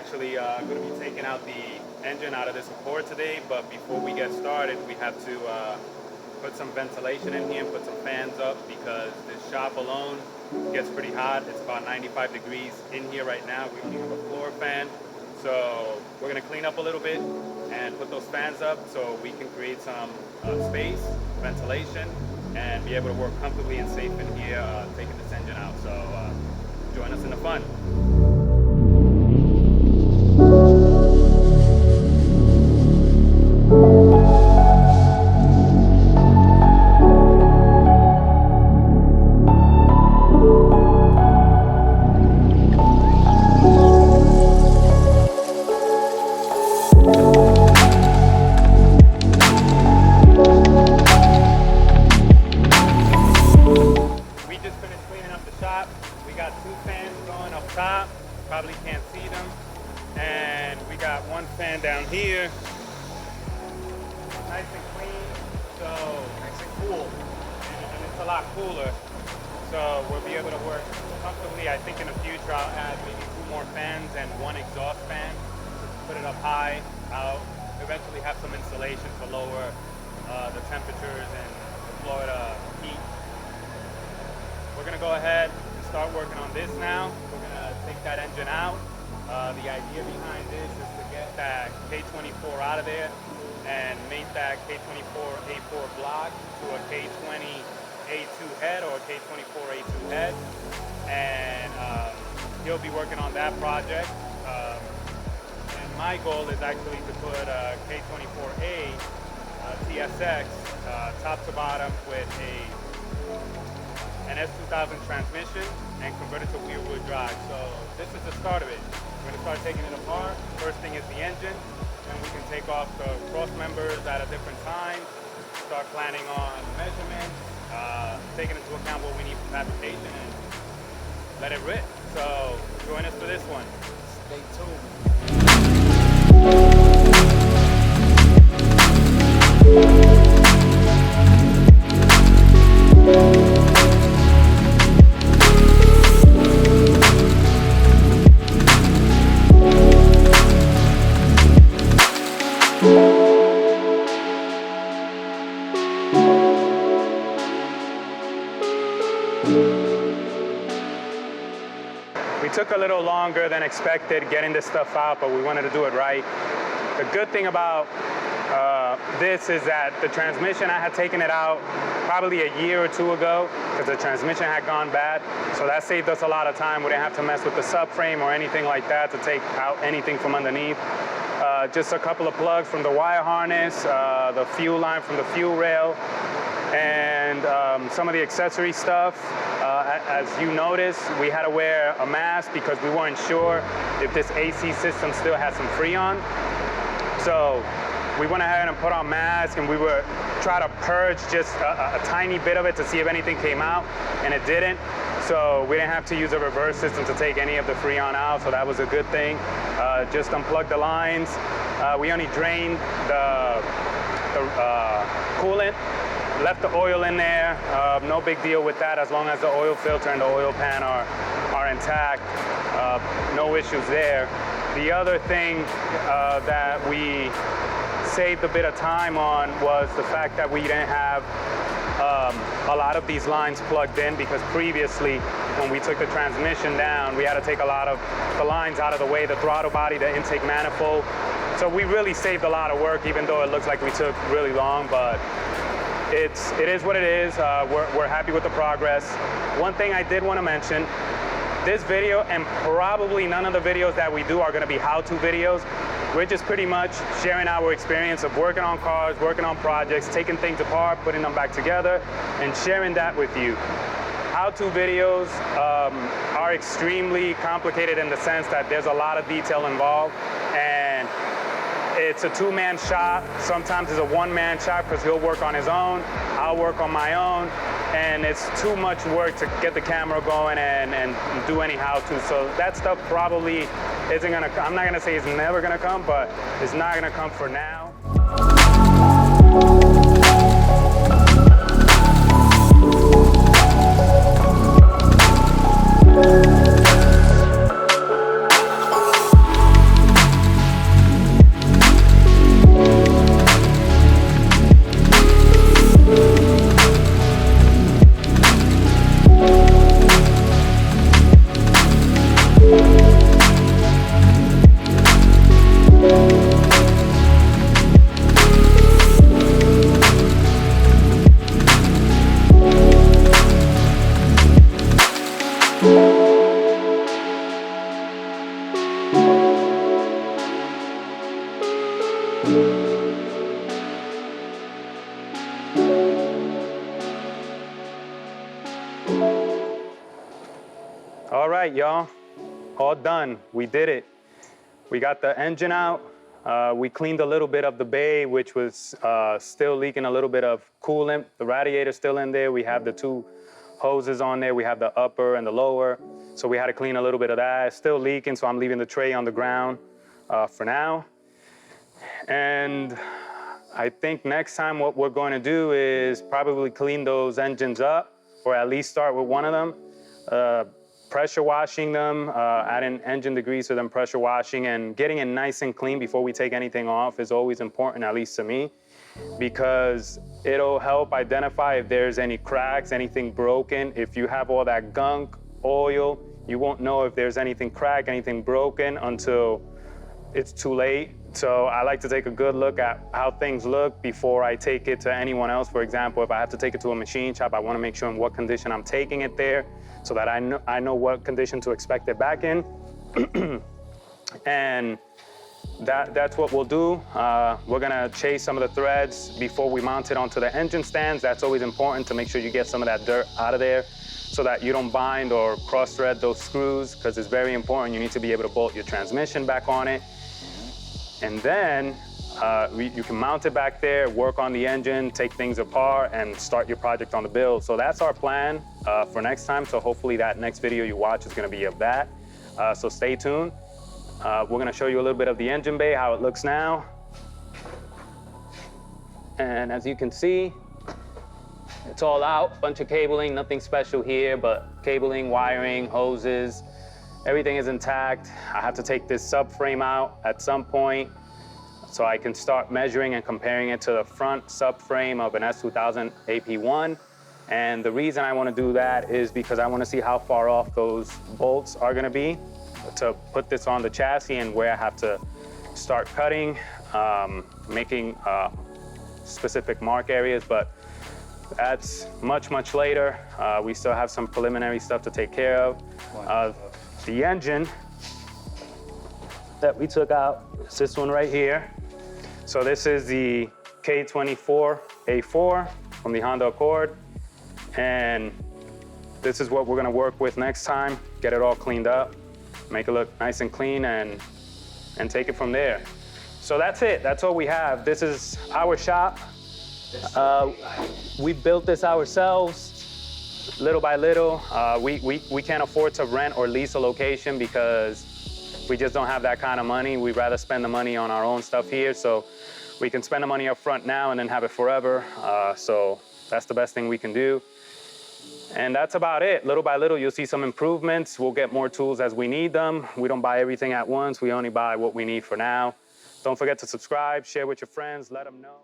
actually going to be taking out the engine out of this Accord today, but before we get started, we have to put some ventilation in here and put some fans up because this shop alone gets pretty hot. It's about 95 degrees in here right now. We only have a floor fan. So we're going to clean up a little bit and put those fans up so we can create some space, ventilation, and be able to work comfortably and safe in here taking this engine out. So join us in the fun. We got two fans going up top, probably can't see them, and we got one fan down here, nice and clean, so nice and cool, and it's a lot cooler, so we'll be able to work comfortably. I think in the future I'll add maybe two more fans and one exhaust fan, put it up high. I'll eventually have some insulation to lower the temperatures and the Florida heat. We're gonna go ahead start working on this now. We're gonna take that engine out. The idea behind this is to get that K24 out of there and make that K24 A4 block to a K20 A2 head or a K24 A2 head. And he'll be working on that project. And my goal is actually to put a K24A TSX top to bottom with an S2000 transmission and convert it to wheel drive. So this is the start of it. We're gonna start taking it apart. First thing is the engine, then we can take off the cross members at a different time, start planning on measurements, taking into account what we need for fabrication, and let it rip. So join us for this one. Stay tuned. We took a little longer than expected getting this stuff out, but we wanted to do it right. The good thing about this is that the transmission, I had taken it out probably a year or two ago because the transmission had gone bad. So that saved us a lot of time. We didn't have to mess with the subframe or anything like that to take out anything from underneath. Just a couple of plugs from the wire harness, the fuel line from the fuel rail, and some of the accessory stuff. As you notice, we had to wear a mask because we weren't sure if this AC system still had some Freon. So we went ahead and put on masks, and we were trying to purge just a tiny bit of it to see if anything came out, and it didn't. So we didn't have to use a reverse system to take any of the Freon out, so that was a good thing. Just unplugged the lines. We only drained the coolant, left the oil in there. No big deal with that as long as the oil filter and the oil pan are intact. No issues there. The other thing that we saved a bit of time on was the fact that we didn't have a lot of these lines plugged in, because previously when we took the transmission down, we had to take a lot of the lines out of the way, the throttle body, the intake manifold. So we really saved a lot of work, even though it looks like we took really long, but it is what it is. We're happy with the progress. One thing I did want to mention, this video and probably none of the videos that we do are going to be how-to videos. We're just pretty much sharing our experience of working on cars, working on projects, taking things apart, putting them back together, and sharing that with you. How-to videos are extremely complicated in the sense that there's a lot of detail involved, and it's a two-man shop. Sometimes it's a one-man shop because he'll work on his own, I'll work on my own, and it's too much work to get the camera going and do any how-to. So that stuff probably isn't gonna, I'm not gonna say it's never gonna come, but it's not gonna come for now. All right, y'all, all done. We did it. We got the engine out. We cleaned a little bit of the bay, which was still leaking a little bit of coolant. The radiator's still in there. We have the two hoses on there. We have the upper and the lower. So we had to clean a little bit of that. It's still leaking, so I'm leaving the tray on the ground for now. And I think next time what we're going to do is probably clean those engines up, or at least start with one of them. Pressure washing them, adding engine degreaser, then pressure washing, and getting it nice and clean before we take anything off is always important, at least to me, because it'll help identify if there's any cracks, anything broken. If you have all that gunk, oil, you won't know if there's anything cracked, anything broken until it's too late. So I like to take a good look at how things look before I take it to anyone else. For example, if I have to take it to a machine shop, I want to make sure in what condition I'm taking it there, so that I know what condition to expect it back in. And that's what we'll do. We're gonna chase some of the threads before we mount it onto the engine stands. That's always important, to make sure you get some of that dirt out of there so that you don't bind or cross thread those screws, because it's very important. You need to be able to bolt your transmission back on it. And then you can mount it back there, work on the engine, take things apart, and start your project on the build. So that's our plan for next time. So hopefully that next video you watch is gonna be of that. So stay tuned. We're gonna show you a little bit of the engine bay, how it looks now. And as you can see, it's all out, bunch of cabling, nothing special here, but cabling, wiring, hoses, everything is intact. I have to take this subframe out at some point so I can start measuring and comparing it to the front subframe of an S2000 AP1. And the reason I want to do that is because I want to see how far off those bolts are going to be to put this on the chassis, and where I have to start cutting, making specific mark areas. But that's much later. We still have some preliminary stuff to take care of. The engine that we took out is this one right here. So this is the K24A4 from the Honda Accord. And this is what we're gonna work with next time, get it all cleaned up, make it look nice and clean, and take it from there. So that's it, that's all we have. This is our shop. We built this ourselves, little by little. We can't afford to rent or lease a location because we just don't have that kind of money. We'd rather spend the money on our own stuff here, so we can spend the money up front now and then have it forever. So that's the best thing we can do. And that's about it. Little by little, you'll see some improvements. We'll get more tools as we need them. We don't buy everything at once. We only buy what we need for now. Don't forget to subscribe, share with your friends, let them know.